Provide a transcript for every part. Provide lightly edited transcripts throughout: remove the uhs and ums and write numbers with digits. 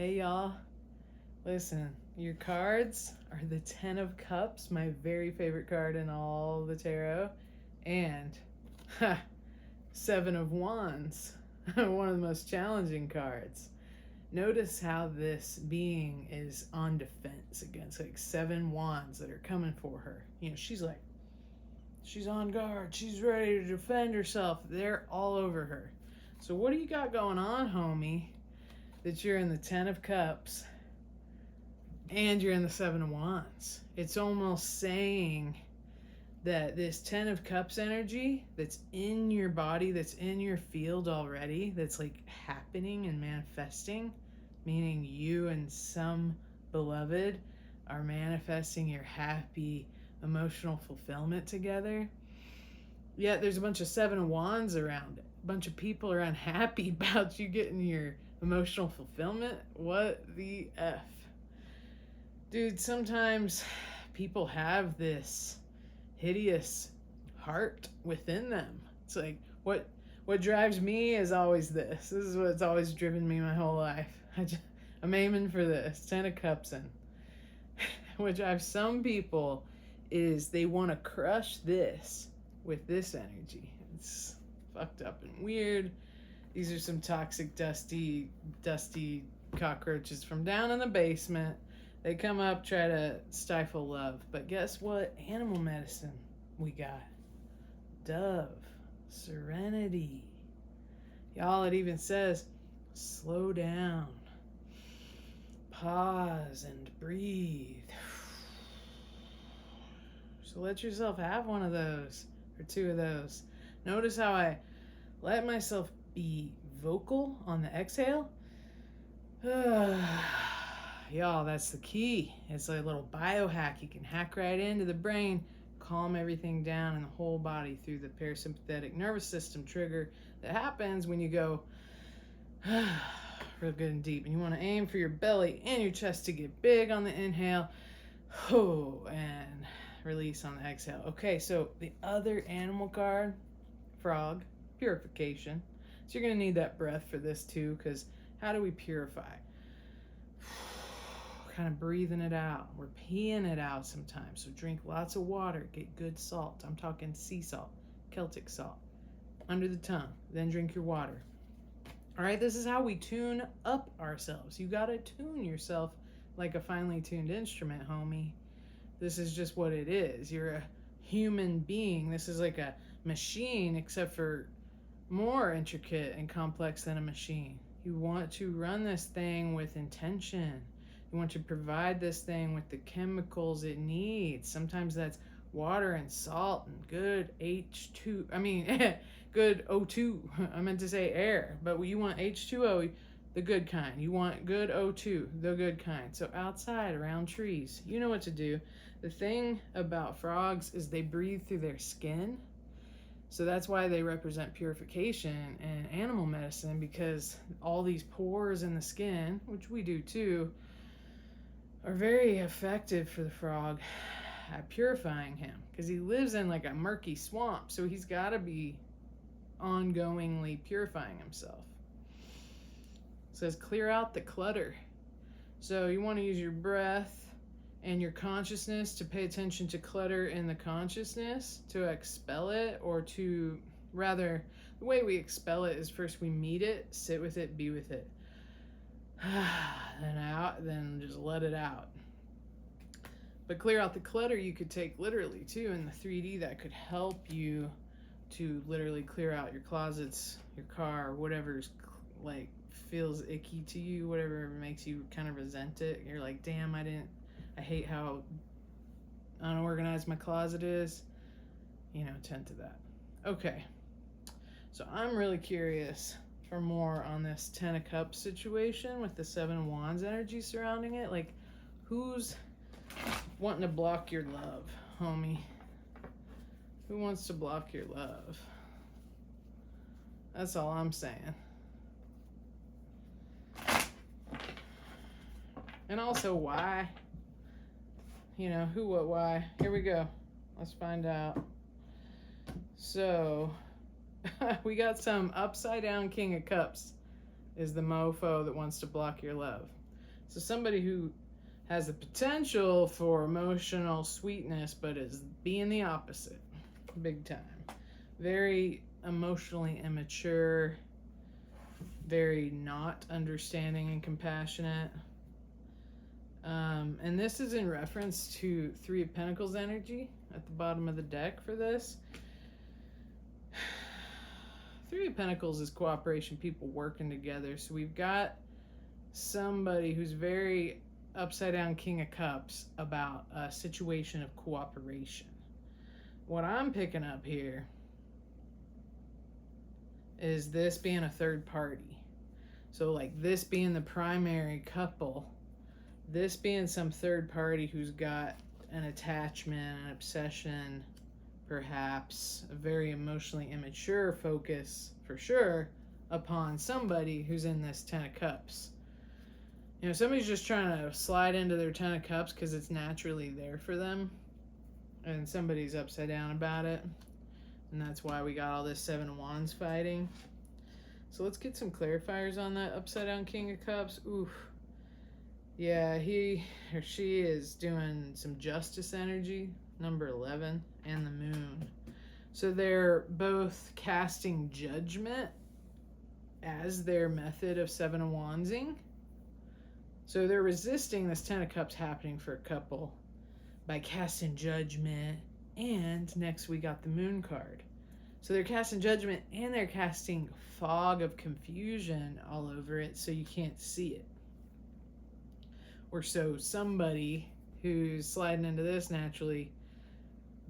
Hey y'all, listen, your cards are the Ten of Cups, my very favorite card in all the tarot, and Seven of Wands, one of the most challenging cards. Notice how this being is on defense against like 7 wands that are coming for her. She's on guard, she's ready to defend herself. They're all over her. So, what do you got going on, homie? That you're in the Ten of Cups and you're in the Seven of Wands. It's almost saying that this Ten of Cups energy that's in your body, that's in your field already, that's like happening and manifesting, meaning you and some beloved are manifesting your happy emotional fulfillment together. Yet there's a bunch of Seven of Wands around it. A bunch of people are unhappy about you getting your emotional fulfillment. What the F? Dude, sometimes people have this hideous heart within them. It's like, what drives me is always this. This is what's always driven me my whole life. I'm aiming for this. Ten of Cups in. What drives some people is they want to crush this with this energy. It's fucked up and weird. These are some toxic, dusty cockroaches from down in the basement. They come up, try to stifle love. But guess what? Animal medicine we got. Dove. Serenity. Y'all, it even says, slow down. Pause and breathe. So let yourself have one of those, or two of those. Notice how I let myself be vocal on the exhale. Y'all, that's the key. It's like a little biohack. You can hack right into the brain, calm everything down in the whole body through the parasympathetic nervous system trigger that happens when you go real good and deep. And you want to aim for your belly and your chest to get big on the inhale. And release on the exhale. Okay, so the other animal card, frog, purification. So you're going to need that breath for this too, because how do we purify? Kind of breathing it out. We're peeing it out sometimes. So drink lots of water. Get good salt. I'm talking sea salt, Celtic salt, under the tongue. Then drink your water. All right, this is how we tune up ourselves. You got to tune yourself like a finely tuned instrument, homie. This is just what it is. You're a human being. This is like a machine, except for more intricate and complex than a machine. You want to run this thing with intention. You want to provide this thing with the chemicals it needs. Sometimes that's water and salt and good good O2. I meant to say air, but you want H2O, the good kind. You want good O2, the good kind. So outside, around trees, you know what to do. The thing about frogs is they breathe through their skin. So that's why they represent purification and animal medicine, because all these pores in the skin, which we do too, are very effective for the frog at purifying him, because he lives in like a murky swamp. So he's got to be ongoingly purifying himself. It says clear out the clutter. So you want to use your breath and your consciousness to pay attention to clutter in the consciousness, to expel it, or to, rather, the way we expel it is first we meet it, sit with it, be with it. Then out, then just let it out. But clear out the clutter you could take literally too in the 3D. That could help you to literally clear out your closets, your car, whatever's like feels icky to you, whatever makes you kind of resent it. You're like, damn, I hate how unorganized my closet is. Tend to that. Okay. So I'm really curious for more on this Ten of Cups situation with the Seven of Wands energy surrounding it. Like, who's wanting to block your love, homie? Who wants to block your love? That's all I'm saying. And also, why? Who, what, why? Here we go. Let's find out. So, we got some upside down King of Cups is the mofo that wants to block your love. So somebody who has the potential for emotional sweetness, but is being the opposite, big time. Very emotionally immature, very not understanding and compassionate. And this is in reference to Three of Pentacles energy at the bottom of the deck for this. Three of Pentacles is cooperation, people working together. So we've got somebody who's very upside down King of Cups about a situation of cooperation. What I'm picking up here is this being a third party. So like this being the primary couple, this being some third party who's got an attachment, an obsession, perhaps a very emotionally immature focus for sure upon somebody who's in this Ten of Cups. You know, somebody's just trying to slide into their Ten of Cups because it's naturally there for them, and somebody's upside down about it, and that's why we got all this Seven of Wands fighting. So let's get some clarifiers on that upside down King of Cups. Oof. Yeah, he or she is doing some justice energy, number 11, and the moon. So they're both casting judgment as their method of Seven of Wandsing. So they're resisting this Ten of Cups happening for a couple by casting judgment. And next we got the moon card. So they're casting judgment and they're casting fog of confusion all over it so you can't see it. Or so somebody who's sliding into this naturally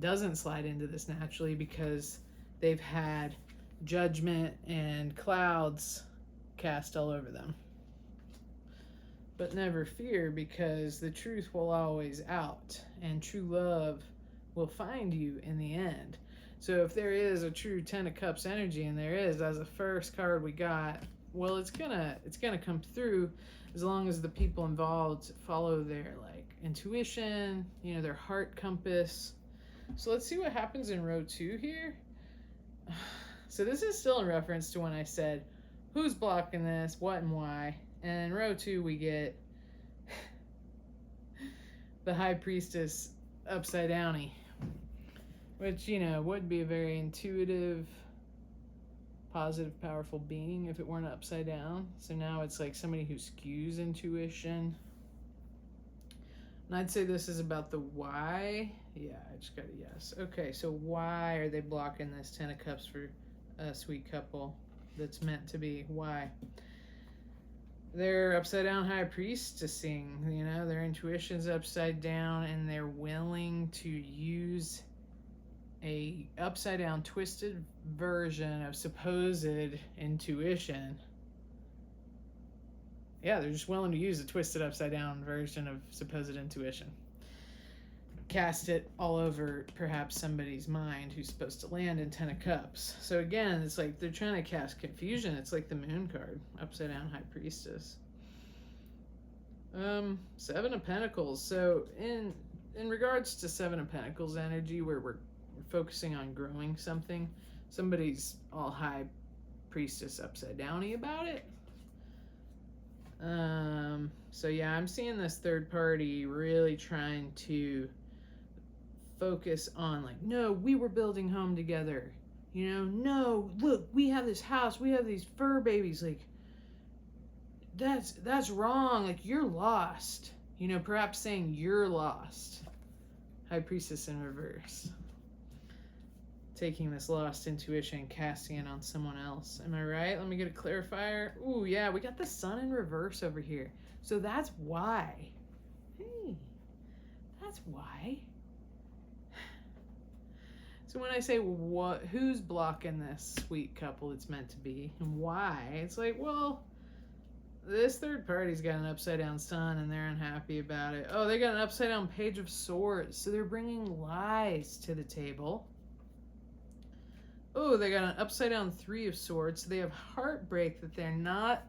doesn't slide into this naturally because they've had judgment and clouds cast all over them. But never fear, because the truth will always out and true love will find you in the end. So if there is a true Ten of Cups energy, and there is, as the first card we got, well, it's gonna come through as long as the people involved follow their like intuition, you know, their heart compass. So let's see what happens in row 2 here. So this is still in reference to when I said who's blocking this, what and why. And in row 2 we get the High Priestess upside downy, which, you know, would be a very intuitive, positive, powerful being if it weren't upside down. So now it's like somebody who skews intuition. And I'd say this is about the why. Yeah, I just got a yes. Okay, so why are they blocking this Ten of Cups for a sweet couple that's meant to be? Why? They're upside down high priestessing, you know, their intuition's upside down and they're willing to use a upside down twisted version of supposed intuition. Yeah, they're just willing to use a twisted upside down version of supposed intuition. Cast it all over perhaps somebody's mind who's supposed to land in Ten of Cups. So again, it's like they're trying to cast confusion. It's like the moon card, upside down high priestess. Seven of Pentacles. So in regards to Seven of Pentacles energy, where we're focusing on growing something, somebody's all high priestess upside downy about it. So yeah, I'm seeing this third party really trying to focus on like, no, we were building home together, you know, no, look, we have this house, we have these fur babies, like that's wrong, like you're lost, you know, perhaps saying you're lost. High Priestess in reverse, taking this lost intuition and casting it on someone else. Am I right? Let me get a clarifier. Ooh, yeah, we got the Sun in reverse over here, so that's why. Hey, that's why. So when I say what, who's blocking this sweet couple it's meant to be, and why, it's like, well, this third party's got an upside down Sun and they're unhappy about it. Oh, they got an upside down Page of Swords, so they're bringing lies to the table. Oh, they got an upside down Three of Swords, so they have heartbreak that they're not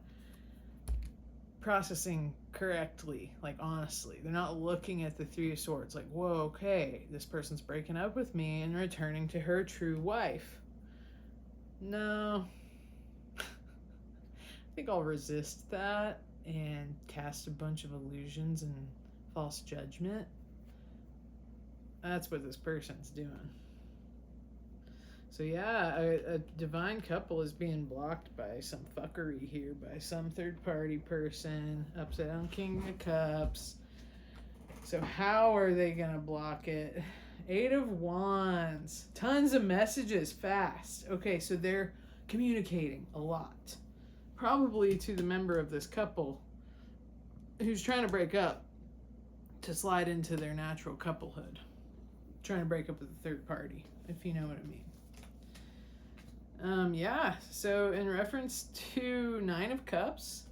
processing correctly, like honestly. They're not looking at the Three of Swords like, whoa, okay, this person's breaking up with me and returning to her true wife. No. I think I'll resist that. and cast a bunch of illusions and false judgment. That's what this person's doing. So yeah, a divine couple is being blocked by some fuckery here, by some third party person. Upside down King of Cups. So how are they gonna block it? 8 of Wands. Tons of messages fast. Okay, so they're communicating a lot. Probably to the member of this couple who's trying to break up to slide into their natural couplehood. Trying to break up with a third party, if you know what I mean. Yeah, so in reference to 9 of Cups,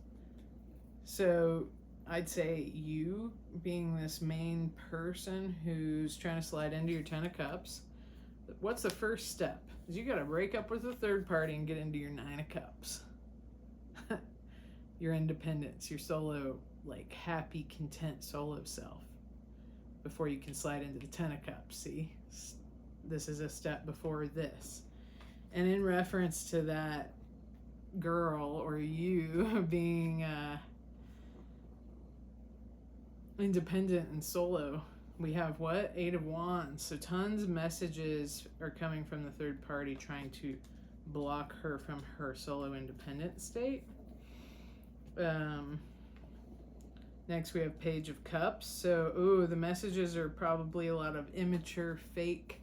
so I'd say you being this main person who's trying to slide into your 10 of Cups, what's the first step? Is you got to break up with a third party and get into your 9 of Cups. Your independence, your solo, like happy, content solo self, before you can slide into the 10 of Cups. See, this is a step before this. And in reference to that girl or you being independent and solo, we have what? 8 of Wands. So tons of messages are coming from the third party trying to block her from her solo independent state. Next we have Page of Cups. So the messages are probably a lot of immature, fake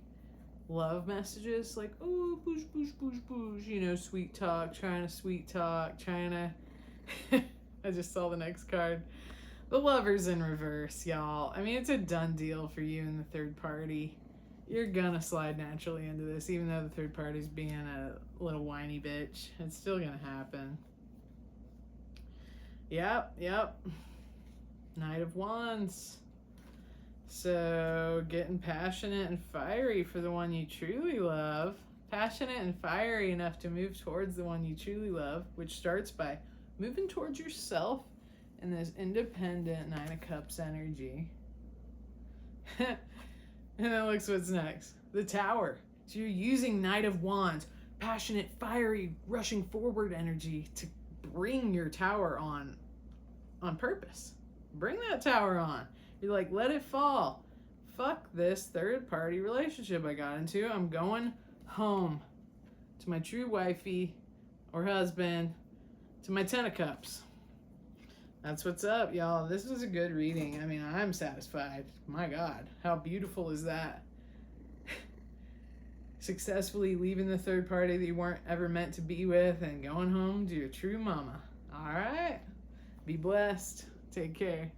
love messages, like push, push, push, push, you know, sweet talk, trying to I just saw the next card. The Lovers in reverse, y'all. I mean, it's a done deal for you and the third party. You're gonna slide naturally into this, even though the third party's being a little whiny bitch. It's still gonna happen. Yep. Knight of Wands. So, getting passionate and fiery for the one you truly love. Passionate and fiery enough to move towards the one you truly love, which starts by moving towards yourself in this independent 9 of Cups energy. And then looks what's next. The Tower. So you're using Knight of Wands, passionate, fiery, rushing forward energy to bring your tower on purpose. Bring that tower on. You're like, let it fall. Fuck this third party relationship I got into. I'm going home to my true wifey or husband, to my 10 of Cups. That's what's up, y'all. This was a good reading. I mean, I'm satisfied. My God, how beautiful is that? Successfully leaving the third party that you weren't ever meant to be with and going home to your true mama. All right. Be blessed. Take care.